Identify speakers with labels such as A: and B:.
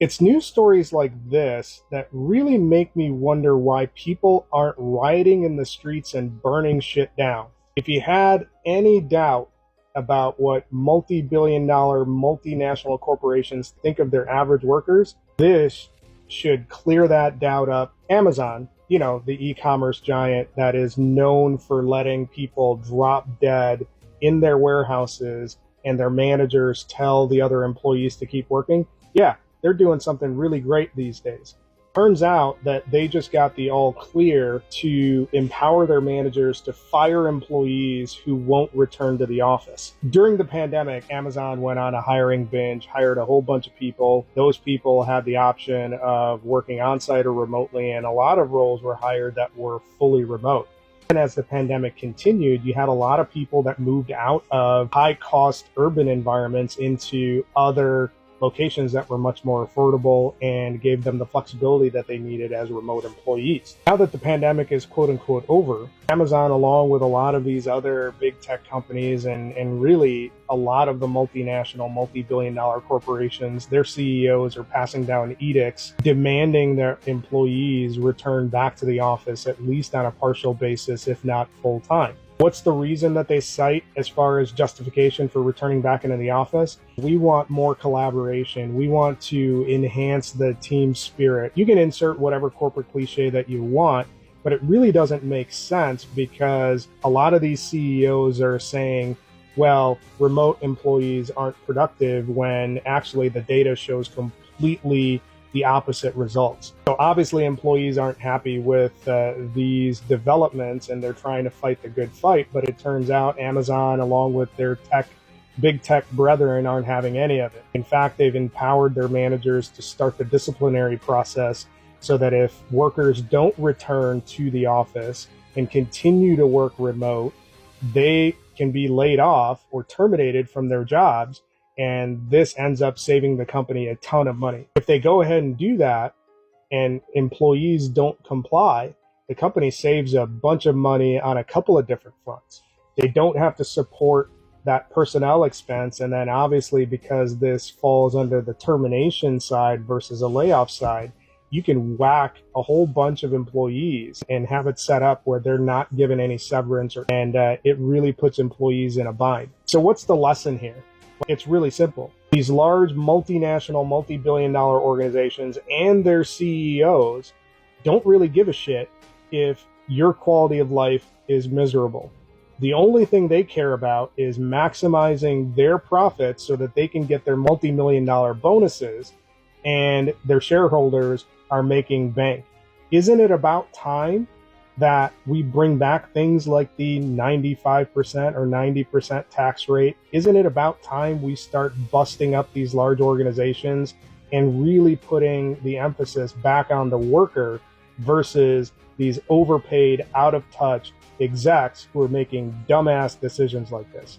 A: It's news stories like this that really make me wonder why people aren't rioting in the streets and burning shit down. If you had any doubt about what multi-billion dollar multinational corporations think of their average workers, this should clear that doubt up. Amazon, the e-commerce giant that is known for letting people drop dead in their warehouses and their managers tell the other employees to keep working. Yeah, they're doing something really great these days. Turns out that they just got the all clear to empower their managers to fire employees who won't return to the office. During the pandemic, Amazon went on a hiring binge, hired a whole bunch of people. Those people had the option of working on-site or remotely, and a lot of roles were hired that were fully remote. And as the pandemic continued, you had a lot of people that moved out of high-cost urban environments into other locations that were much more affordable and gave them the flexibility that they needed as remote employees. Now that the pandemic is quote unquote over, Amazon, along with a lot of these other big tech companies and really a lot of the multinational, multi-billion dollar corporations, their CEOs are passing down edicts demanding their employees return back to the office at least on a partial basis, if not full time. What's the reason that they cite as far as justification for returning back into the office? We want more collaboration. We want to enhance the team spirit. You can insert whatever corporate cliche that you want, but it really doesn't make sense because a lot of these CEOs are saying, well, remote employees aren't productive when actually the data shows completely the opposite results. So obviously employees aren't happy with these developments and they're trying to fight the good fight, but it turns out Amazon, along with their big tech brethren, aren't having any of it. In fact, they've empowered their managers to start the disciplinary process so that if workers don't return to the office and continue to work remote, they can be laid off or terminated from their jobs. And this ends up saving the company a ton of money. If they go ahead and do that and employees don't comply, the company saves a bunch of money on a couple of different fronts. They don't have to support that personnel expense. And then obviously, because this falls under the termination side versus a layoff side, you can whack a whole bunch of employees and have it set up where they're not given any severance, and it really puts employees in a bind. So what's the lesson here? It's really simple. These large multinational, multi-billion dollar organizations and their CEOs don't really give a shit if your quality of life is miserable. The only thing they care about is maximizing their profits so that they can get their multi-million dollar bonuses and their shareholders are making bank. Isn't it about time that we bring back things like the 95% or 90% tax rate? Isn't it about time we start busting up these large organizations and really putting the emphasis back on the worker versus these overpaid, out of touch execs who are making dumbass decisions like this?